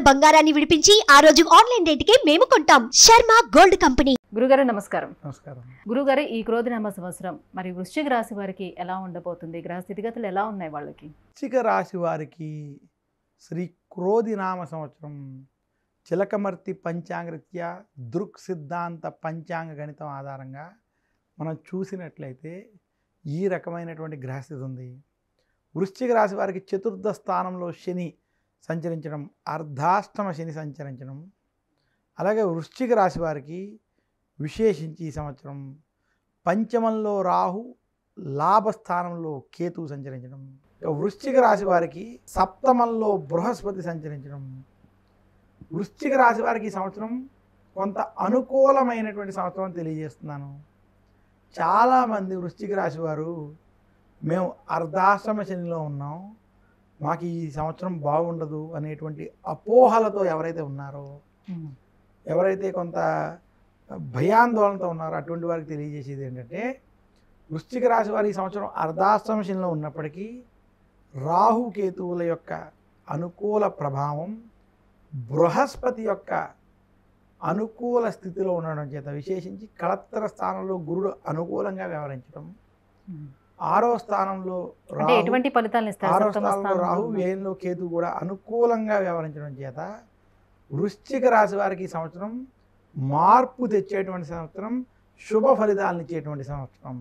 బంగారాన్ని విడిపించి ఆ రోజు ఆన్లైన్ రేటుకే మేము కొంటాం. Sharma gold company. గురుగారు నమస్కారం. నమస్కారం. గురుగారు, ఈ క్రోధినామ సంవత్సరం మరి వృశ్చిక రాశి వారికి ఎలా ఉండబోతుంది? గ్రహ స్థితిగతులు ఎలా ఉన్నాయి వాళ్ళకి? వృశ్చిక రాశి వారికి శ్రీ క్రోధినామ సంవత్సరం చిలకమర్తి పంచాంగరీత్యా దృక్ సిద్ధాంత పంచాంగ గణితం ఆధారంగా మనం చూసినట్లయితే ఈ రకమైనటువంటి గ్రహస్థితి ఉంది. వృశ్చిక రాశి వారికి చతుర్థ స్థానంలో శని సంచరించడం, అర్ధాష్టమ శని సంచరించడం, అలాగే వృశ్చిక రాశి వారికి విశేషించి ఈ సంవత్సరం పంచమంలో రాహు, లాభస్థానంలో కేతువు సంచరించడం, వృశ్చిక రాశి వారికి సప్తమంలో బృహస్పతి సంచరించడం. వృశ్చిక రాశి వారికి ఈ సంవత్సరం కొంత అనుకూలమైనటువంటి సంవత్సరం తెలియజేస్తున్నాను. చాలామంది వృశ్చిక రాశి వారు మేము అర్ధాశ్రమ శనిలో ఉన్నాం, మాకు ఈ సంవత్సరం బాగుండదు అనేటువంటి అపోహలతో ఎవరైతే ఉన్నారో, ఎవరైతే కొంత భయాందోళనతో ఉన్నారో అటువంటి వారికి తెలియజేసేది ఏంటంటే, వృశ్చిక రాశి వారి ఈ సంవత్సరం అర్ధాశ్రమ శనిలో ఉన్నప్పటికీ రాహుకేతువుల యొక్క అనుకూల ప్రభావం, బృహస్పతి యొక్క అనుకూల స్థితిలో ఉండడం చేత విశేషించి కళత్ర స్థానంలో గురుడు అనుకూలంగా వ్యవహరించడం, ఆరో స్థానంలో ఎటువంటి ఫలితాలను ఇస్తారు? ఆరో స్థానంలో రాహు, వ్యయంలో కేతు కూడా అనుకూలంగా వ్యవహరించడం చేత వృశ్చిక రాశి వారికి ఈ సంవత్సరం మార్పు తెచ్చేటువంటి సంవత్సరం, శుభ ఫలితాలను ఇచ్చేటువంటి సంవత్సరం.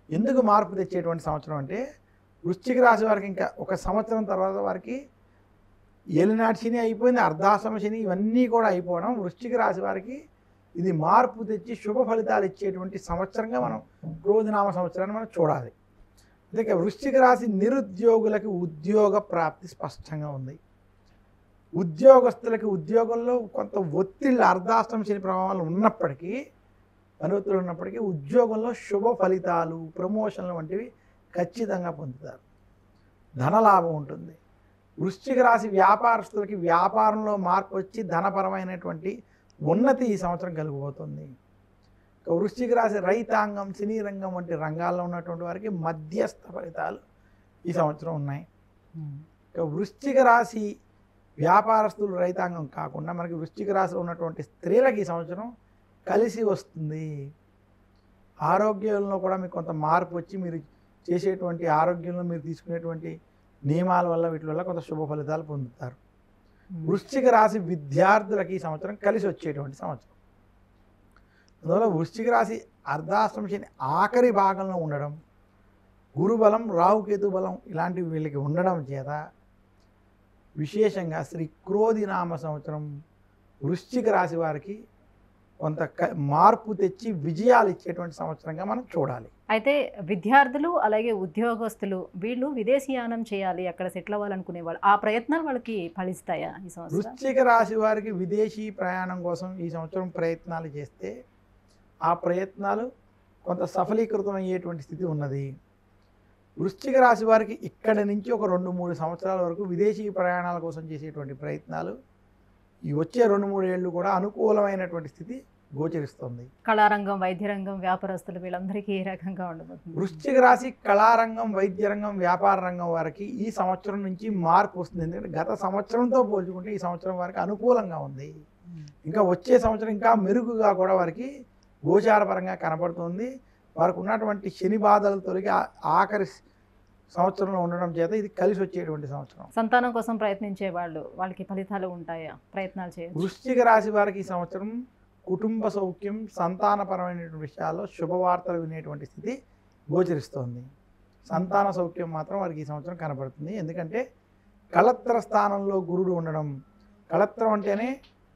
ఎందుకు మార్పు తెచ్చేటువంటి సంవత్సరం అంటే, వృశ్చిక రాశి వారికి ఇంకా ఒక సంవత్సరం తర్వాత వారికి ఏలినాటి శని అయిపోయింది, అర్ధాశ్రమ శని ఇవన్నీ కూడా అయిపోవడం, వృశ్చిక రాశి వారికి ఇది మార్పు తెచ్చి శుభ ఫలితాలు ఇచ్చేటువంటి సంవత్సరంగా మనం క్రోధినామ సంవత్సరాన్ని మనం చూడాలి. అందుకే వృశ్చిక రాశి నిరుద్యోగులకి ఉద్యోగ ప్రాప్తి స్పష్టంగా ఉంది. ఉద్యోగస్తులకి ఉద్యోగంలో కొంత ఒత్తిళ్ళు, అర్ధాశ్రమ శని ప్రభావాలు ఉన్నప్పటికీ, పనివత్తులు ఉన్నప్పటికీ ఉద్యోగంలో శుభ ఫలితాలు, ప్రమోషన్లు వంటివి ఖచ్చితంగా పొందుతారు. ధనలాభం ఉంటుంది. వృశ్చిక రాశి వ్యాపారస్తులకి వ్యాపారంలో మార్పు వచ్చి ధనపరమైనటువంటి ఉన్నతి ఈ సంవత్సరం కలిగిపోతుంది. వృశ్చిక రాశి రైతాంగం, సినీ రంగం వంటి రంగాల్లో ఉన్నటువంటి వారికి మధ్యస్థ ఫలితాలు ఈ సంవత్సరం ఉన్నాయి. వృశ్చిక రాశి వ్యాపారస్తులు, రైతాంగం కాకుండా మనకి వృశ్చిక రాశిలో ఉన్నటువంటి స్త్రీలకు ఈ సంవత్సరం కలిసి వస్తుంది. ఆరోగ్యంలో కూడా మీకు కొంత మార్పు వచ్చి మీరు చేసేటువంటి ఆరోగ్యంలో మీరు తీసుకునేటువంటి నియమాల వల్ల, వీటి వల్ల కొంత శుభ ఫలితాలు పొందుతారు. వృశ్చిక రాశి విద్యార్థులకి ఈ సంవత్సరం కలిసి వచ్చేటువంటి సంవత్సరం. అందువల్ల వృశ్చిక రాశి అర్ధాశ్రమ శని ఆఖరి భాగంలో ఉండడం, గురుబలం, రాహుకేతు బలం ఇలాంటివి వీళ్ళకి ఉండడం చేత విశేషంగా శ్రీ క్రోధినామ సంవత్సరం వృశ్చిక రాశి వారికి కొంత మార్పు తెచ్చి విజయాలు ఇచ్చేటువంటి సంవత్సరంగా మనం చూడాలి. అయితే విద్యార్థులు అలాగే ఉద్యోగస్తులు వీళ్ళు విదేశీయానం చేయాలి, అక్కడ సెటిల్ అవ్వాలనుకునే వాళ్ళు, ఆ ప్రయత్నాలు వాళ్ళకి ఫలిస్తాయా ఈ సంవత్సరం? వృశ్చిక రాశి వారికి విదేశీ ప్రయాణం కోసం ఈ సంవత్సరం ప్రయత్నాలు చేస్తే ఆ ప్రయత్నాలు కొంత సఫలీకృతం అయ్యేటువంటి స్థితి ఉన్నది. వృశ్చిక రాశి వారికి ఇక్కడి నుంచి ఒక 2-3 సంవత్సరాల వరకు విదేశీ ప్రయాణాల కోసం చేసేటువంటి ప్రయత్నాలు ఈ వచ్చే 2-3 ఏళ్ళు కూడా అనుకూలమైనటువంటి స్థితి గోచరిస్తుంది. కళారంగం, వైద్య రంగం, వ్యాపారస్తులు వీళ్ళందరికీ ఏ రకంగా ఉండబోతుంది? వృశ్చిక రాశి కళారంగం, వైద్య రంగం, వ్యాపార రంగం వారికి ఈ సంవత్సరం నుంచి మార్పు వస్తుంది. ఎందుకంటే గత సంవత్సరంతో పోల్చుకుంటే ఈ సంవత్సరం వారికి అనుకూలంగా ఉంది. ఇంకా వచ్చే సంవత్సరం ఇంకా మెరుగుగా కూడా వారికి గోచారపరంగా కనపడుతుంది. వారికి ఉన్నటువంటి శని బాధలు తొలగి ఆఖరి సంవత్సరంలో ఉండడం చేత ఇది కలిసి వచ్చేటువంటి సంవత్సరం. సంతానం కోసం ప్రయత్నించే వాళ్ళకి ఫలితాలు ఉంటాయా? ప్రయత్నాలు చేయొచ్చు. వృశ్చిక రాశి వారికి ఈ సంవత్సరం కుటుంబ సౌఖ్యం, సంతానపరమైనటువంటి విషయాల్లో శుభవార్తలు వినేటువంటి స్థితి గోచరిస్తోంది. సంతాన సౌఖ్యం మాత్రం వారికి ఈ సంవత్సరం కనపడుతుంది. ఎందుకంటే కళత్ర స్థానంలో గురుడు ఉండడం, కళత్రం అంటేనే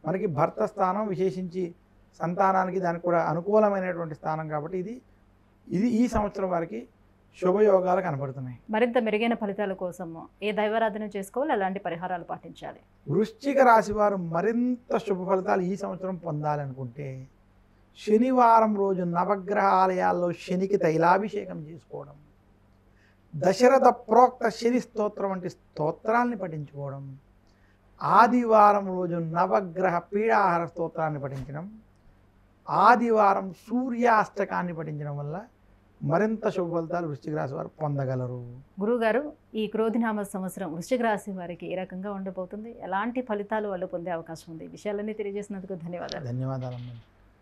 మనకి భర్త స్థానం, విశేషించి సంతానానికి దానికి కూడా అనుకూలమైనటువంటి స్థానం కాబట్టి ఇది ఈ సంవత్సరం వారికి శుభయోగాలు కనపడుతున్నాయి. మరింత మెరుగైన ఫలితాల కోసం ఏ దైవారాధన చేసుకోవాలి, అలాంటి పరిహారాలు పాటించాలి? వృశ్చిక రాశి వారు మరింత శుభ ఫలితాలు ఈ సంవత్సరం పొందాలనుకుంటే శనివారం రోజు నవగ్రహ ఆలయాల్లో శనికి తైలాభిషేకం చేసుకోవడం, దశరథ ప్రోక్త శని స్తోత్రం వంటి స్తోత్రాన్ని పఠించుకోవడం, ఆదివారం రోజు నవగ్రహ పీడాహార స్తోత్రాన్ని పఠించడం, ఆదివారం సూర్యాష్టకాన్ని పఠించడం వల్ల మరింత శుభ ఫలితాలు వృశ్చిక రాశి వారు పొందగలరు. గురువుగారు, ఈ క్రోధినామ సంవత్సరం వృశ్చిక రాశి వారికి ఏ రకంగా ఉండబోతుంది, ఎలాంటి ఫలితాలు వాళ్ళు పొందే అవకాశం ఉంది, విషయాలన్నీ తెలియజేసినందుకు ధన్యవాదాలు. ధన్యవాదాలమ్మా.